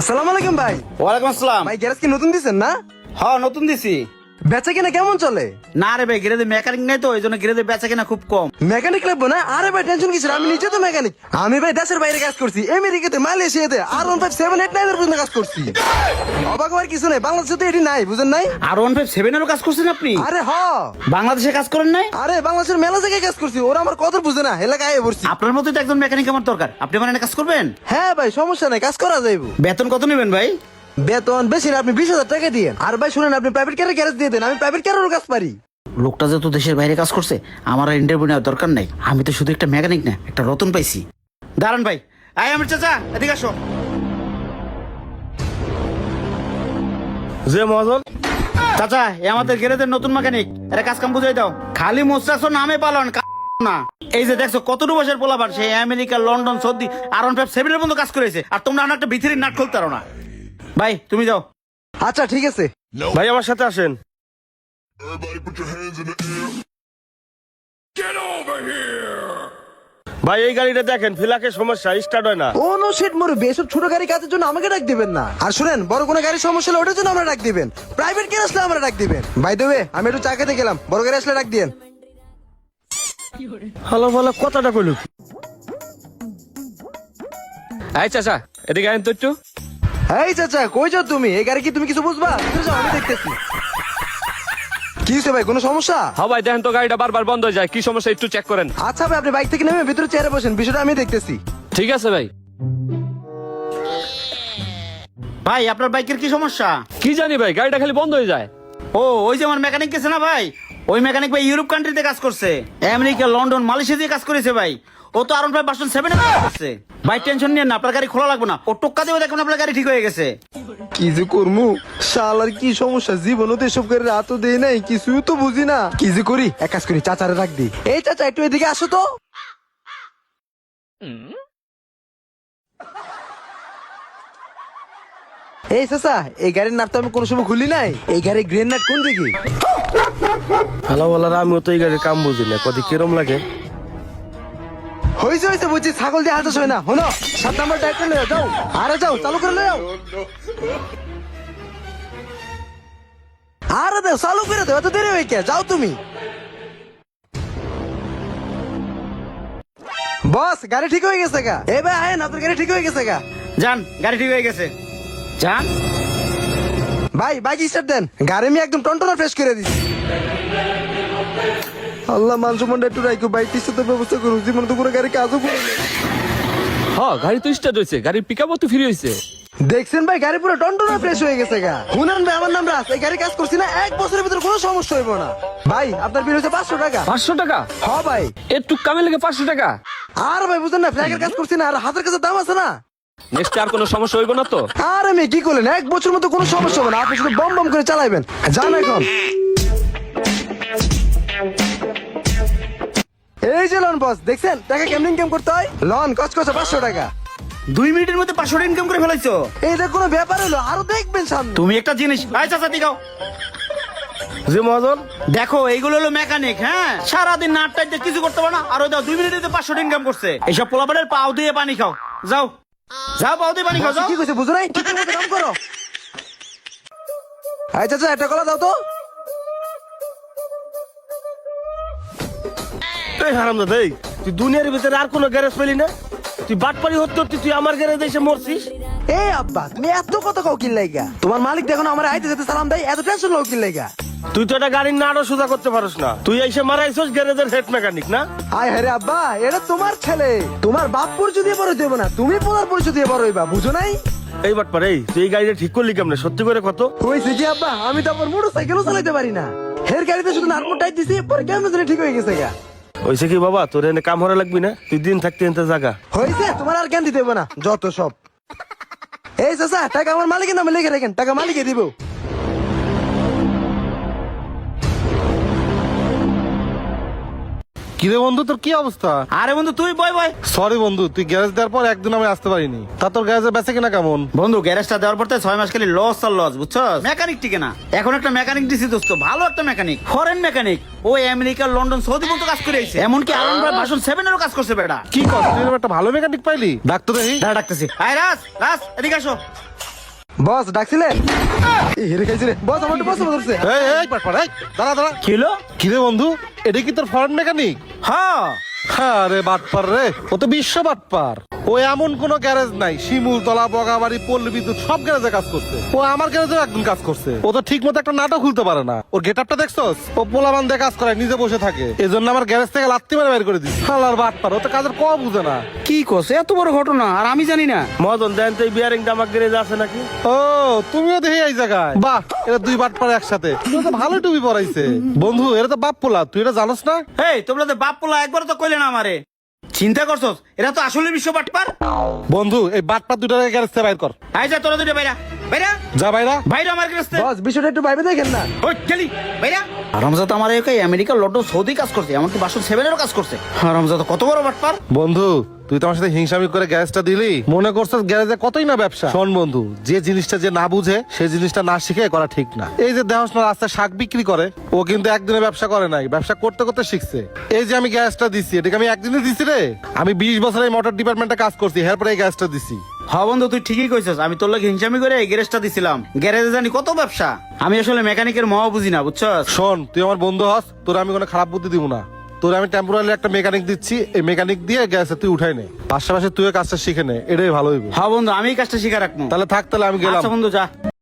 আসসালামু আলাইকুম ভাই। ওয়ালাইকুম আসসালাম। ভাই গ্যারেজ কি নতুন দিছেন না? হ্যাঁ নতুন দিছি। বেচা কিনা কেমন চলে? না রে ভাই, গ্যারেজে মেকানিক নাই তো, এই জন্য গ্যারেজে বেচা কিনা খুব কম। মেকানিক লাগবে না? আরে ভাই টেনশন কিসের, আমি নিজে তো মেকানিক। আমি ভাই দেশের বাইরে কাজ করছি, আমেরিকাতে, মালয়েশিয়াতে, আর 15789 এর পর্যন্ত কাজ করছি। অবাক হওয়ার কিছু নাই, বাংলাদেশে তো এটি নাই, বুঝেন নাই? আর 157 এরও কাজ করছেন আপনি? আরে হ, বাংলাদেশে কাজ করেন নাই? আরে বাংলাদেশের মেলা জায়গায় কাজ করছি, ওরা আমার কদর বুঝে না, এলাকায় আয় পড়ছি। আপনার মতো তো একজন মেকানিক আমার দরকার, আপনি আমার এনে কাজ করবেন? হ্যাঁ ভাই সমস্যা নাই, কাজ করা যাইব। বেতন কত নেবেন ভাই? বেতন বেশি না, আপনি 20,000 টাকা দিয়েন। আর ভাই শুনেন, আপনি প্রাইভেট কারের গ্যারেজ দিয়ে দেন, আমি প্রাইভেট কারেরও কাজ পারি। লোকটা যেহেতু দেশের বাইরে কাজ করছে, আমার ইন্টারভিউ নেওয়ার দরকার নাই। আমি তো শুধু একটা মেকানিক না, একটা রতন পাইছি। দাঁড়ান ভাই, আয় আমার চাচা, এদিকে আসো। যে মহাজন চাচা, এ আমাদের গ্যারেজের নতুন মেকানিক, এর কাজ কাম বুঝাই দাও। খালি মোস্তাসো নামে পালন না। এই যে দেখছো কতটুকু বছর পোলাবার, সেই আমেরিকা, লন্ডন, সৌদি আর 157 এর মধ্যে কাজ করেছে, আর তোমরা আমার একটা ভিতরি নাট খুলতে পারো না। ভাই তুমি যাও। আচ্ছা ঠিক আছে। ভাই আমার সাথে আসেন। ভাই এই গাড়িটা দেখেন, ফিলাকের সমস্যা, স্টার্ট হয় না। ও নো শিট মুরব্বি, এসব ছোট গাড়ি কাজের জন্য আমাকে ডাক দিবেন না। আর শুনেন, বড় কোনো গাড়ির সমস্যা হলে ওটার জন্য আমরা ডাক দিবেন। প্রাইভেট গাড়ি আসলে আমরা ডাক দিবেন। বাই দ্য ওয়ে, আমি একটু চা খেতে গেলাম, বড় গাড়ি আসলে ডাক দিয়েন। হ্যালো ভালো কথাটা কইলু। এই চাচা এদিকে আইন তো একটু। এই চাচা, কই যাও তুমি? এই গাড়ি কি তুমি কিছু বুঝবা? ভিতরে যাও, আমি দেখতেছি। কি হয়েছে ভাই, কোনো সমস্যা? হ্যাঁ ভাই দেখেন তো গাড়িটা বারবার বন্ধ হয়ে যায়, কি সমস্যা একটু চেক করেন। আচ্ছা ভাই, আপনি বাইক থেকে নেমে ভিতরে চেয়ারে বসেন, বিষয়টা আমি দেখতেছি। ঠিক আছে ভাই। ভাই আপনার বাইকের কি সমস্যা? কি জানি ভাই, গাড়িটা খালি বন্ধ হয়ে যায়। ও ওই যে আমার মেকানিক গেছে না ভাই, ওই মেকানিক ভাই ইউরোপ কান্ট্রিতে কাজ করছে, আমেরিকা, লন্ডন, মালয়েশিয়া দিয়ে কাজ করেছে ভাই। ও তো আরন ভাই ভার্সন 7 এ কাজ করছে। ভাই টেনশন নিয়েন না, আপনার গাড়ি খোলা লাগবে না, ও টোক্কা দিয়ে দেখুন আপনার গাড়ি ঠিক হয়ে গেছে। কি যে করমু, শালার কি সমস্যা, জীবনও তো এসব করে রাতও দেই নাই, কিছুই তো বুঝি না। কি যে করি, এক কাজ করি, চাচারে রাখ দিই। এই চাচা একটু এদিকে আসো তো। এই চাচা, এই গাড়ির নাট তো আমি কোনো সময় খুলি নাই, এই গাড়ির গ্রেন নাট কোন দিকে? হ্যালো বলার আমিও তো এই গাড়ির কাম বুঝি না, কত কিরম লাগে। হয়েছে হয়েছে বুঝছি, ছাগল দিয়ে হাঁটাস হয় না। হলো 7 নাম্বার টাইপটা লয়ে যাও, আরে যাও, চালু করে লয়ে যাও। আরে দাও, চালু করে দাও, এত দেরি হয়ে কে? যাও তুমি। বস, গাড়ি ঠিক হয়ে গেছে গা। এ ভাই আয়েন, আপনার গাড়ি ঠিক হয়ে গেছে গা। যান, গাড়ি ঠিক হয়ে গেছে, যান। ভাই বাইক স্টার্ট দেন, গাড়ি আমি একদম টনটনা ফ্রেশ করে দিচ্ছি। আল্লাহ মান সম্মানটা একটু রাখো, বাইক তো ব্যবস্থা করুন, জীবন তো কোনো গাড়ি কাজও করে না। হ্যাঁ গাড়ি তো স্টার্ট হয়েছে, গাড়ির পিকআপও তো ফ্রি হয়েছে। দেখছেন ভাই, গাড়ি পুরো টনটনা ফ্রেশ হয়ে গেছে গা। শুনেন ভাই, আমার নাম রাজ, এই গাড়ি কাজ করছি না, 1 বছরের ভিতরে কোনো সমস্যা হইব না। ভাই আপনার বিল হচ্ছে 500 টাকা। 500 টাকা? হ্যাঁ ভাই। একটু কামে লেগে 500 টাকা? আর ভাই বুঝেন না, ফ্ল্যাগের কাজ করছি না, আর হাতের কাছে দাম আছে না। নেক্সট আর কোনো সমস্যা হইব না তো? আর আমি কি করলেন, 1 বছর মতো কোনো সমস্যা হবে না, আপনি শুধু বম বম করে চালাইবেন। যান এখন। এই যে লন বস, দেখছেন টাকা কেমন ইনকাম করতে হয়? লন কচকচে 500 টাকা। 2 মিনিটের মধ্যে 500 টাকা ইনকাম করে ফেলাইছো। এইটা কোনো ব্যাপার হলো? আরো দেখবেন সামনে। তুমি একটা জিনিস, আয় চাচা দিগাও। যে মহাজন দেখো এইগুলো হলো মেকানিক, হ্যাঁ সারাদিন নাট টাইতে কিছু করতে পারো না, আর ওই দাও 2 মিনিটে 500 টাকা ইনকাম করছে। এইসব পোলাপানের পাও দিয়ে পানি খাও, যাও যাও, পাও দিয়ে পানি খাও, যাও। কি কইছে বুঝো নাই? ঠিক মতো কাম করো। আই চাচা, একটা কলা দাও তো। এই হারামজাদা, এই তুই দুনিয়ার ভিতরে আর কোনো গ্যারেজ পেলি না? তুই বাটপাড়ি হতে হতে তুই আমার গ্যারেজ এসে মরছিস। এই আব্বা, তুমি এত কথা কও কি লাইগা? তোমার মালিক দেখো না, আমার আইতে যেতে সালাম দেয়, এত টেনশন লও কি লাইগা? তুই তো একটা গাড়ির নাটও সোজা করতে পারস না, তুই এসে মারাইছস গ্যারেজের হেড মেকানিক না? আয় হ্যাঁ রে আব্বা, এটা তোমার ছেলে, তোমার বাপ পরিচয় দিয়ে বড় হইতে হবে না, তুমি পোলার পরিচয় দিয়ে বড় হইবা, বুঝো নাই? এই বাটপার, এই তুই এই গাড়িটা ঠিক করলি কেমনে, সত্যি করে কত? হয়েছে কি আব্বা, আমি তো আবার মোটর সাইকেলও চালাইতে পারি না, হের গাড়িতে শুধু নাটমোট টাইট দিছি, পরে কেমন জানি ঠিক হয়ে গেছে গা। হয়েছে কি বাবা, তোর এনে কাম হরা লাগবি না, তুই দিন থাকতে এনতে জাগা। হয়েছে, তোমার আর জ্ঞান দিতে হবে না, যত সব। এই চাচা, টাকা আমার মালিকের নামে লিখে রাখেন, টাকা মালিকে দিব। কি কিরে বন্ধু তোর কি অবস্থা? আরে বন্ধু তুই বয় বয়। সরি বন্ধু, তুই গ্যারেজ দেওয়ার পর একদিন আমি আসতে পারিনি। তা তোর গ্যারেজে বেঁচে কিনা কেমন? বন্ধু গ্যারেজটা দেওয়ার পর 6 মাস খালি লস আর লস, বুঝছো? মেকানিক টিকে না। এখন একটা মেকানিক দিছি দোস্ত, ভালো একটা মেকানিক, ফরেন মেকানিক। ও আমেরিকা, লন্ডন, সৌদি পর্যন্ত কাজ করে আইছে। এমনকি আরন ভাই ভার্সন 7 এরও কাজ করছে বেটা। কি কর, তুই এরকম একটা ভালো মেকানিক পাইলি? ডাক্তার দেখি। দাঁড়া ডাকতেছি। আয় রাস রাস এদিকে আসো। বস ডাকছিলেন? হেরে খাইছি রে বস, আমার একটু পছন্দ করছে। এই বাটপার, এই দাঁড়া দাঁড়া। কি হলো? কিরে বন্ধু, এটা কি তোর ফরেন মেকানিক? হ্যাঁ আরে বাটপার রে, ও তো বিশ্ব বাটপার। ও এমন কোন গ্যারেজ নাই, শিমুলতলা, বগাবাড়ি, পল্লী বিদ্যুৎ সব গ্যারেজে কাজ করছে। ও আমার গ্যারেজেও একদিন কাজ করছে। ও তো ঠিক মতো একটা নাটক খুলতে পারে না। ওর গেটআপটা দেখছস? ও পোলাবান দিয়ে কাজ করে, নিজে বসে থাকে। এজন্য আমার গ্যারেজ থেকে লাত্তি মেরে বের করে দিস। শালার বাটপার, ও তো কাজের কম বুঝে না। কি করছে? এত বড় ঘটনা আর আমি জানি না। মদন দেন তো এই বিয়ারিংটা আমার গ্যারেজে আছে নাকি? ও তুমিও দেখি এই জায়গায়? বাহ, এরা দুই বাটপার একসাথে। তুমি তো ভালো টুপি পরাইছে বন্ধু। এরা তো বাপ পোলা, তুই এটা জানোস না? এই তোমরা তো বাপ পোলা একবার তো কইলে না আমারে। চিন্তা করছস এরা তো আসলে বিশ্ব বাটপার। বন্ধু এই বাটপার দুটাকে গ্যারেজ থেকে বাইর কর। আই যা তোরা দুটো বাইরা বাইরা যা বাইরা। বাইরা আমার গ্যারেজ থেকে। বস বিষয়টা একটু ভাইবে দেখেন না। ওই গেলি বাইরা। আরামজাদা আমার একাই আমেরিকা, লন্ডন, সৌদি কাজ করছে, এমনকি ভার্সন 7 এরও কাজ করছে। আরামজাদা কত বড় বাটপার। বন্ধু তুই তো আমার সাথে হিংসামি করে গ্যারেজটা দিলি, মনে করছিস গ্যারেজে কতই না ব্যবসা। শোন বন্ধু, যে জিনিসটা যে না বুঝে সেই জিনিসটা না শিখে করা ঠিক না। এই যে দেহস না রাস্তায় শাক বিক্রি করে, ও কিন্তু একদিনে ব্যবসা করে নাই, ব্যবসা করতে করতে শিখছে। এই যে আমি গ্যাসটা দিচ্ছি, এটাকে আমি একদিনে দিছি রে। আমি 20 বছর এই মোটর ডিপার্টমেন্টে কাজ করছি, এরপরে এই গ্যাসটা দিছি। হ্যাঁ বন্ধু তুই ঠিকই কইছস, আমি তোর লাগে হিংসামি করে এই গ্যারেজটা দিছিলাম। গ্যারেজে জানি কত ব্যবসা। আমি আসলে মেকানিকের মহা বুঝি না, বুঝছস? শোন, তুই আমার বন্ধু হস, তোর আমি কোনো খারাপ বুদ্ধি দিব না। তোর আমি টেম্পোরারি একটা মেকানিক দিচ্ছি, এই মেকানিক দিয়ে গ্যাস তুই উঠাই নে, পাশাপাশি তুই কাজটা শিখে নে, এটাই ভালো হইব। হ্যাঁ বন্ধু আমি এই কাজটা শিখা রাখবো। তাহলে থাক, তাহলে আমি গেলাম। আচ্ছা বন্ধু যা।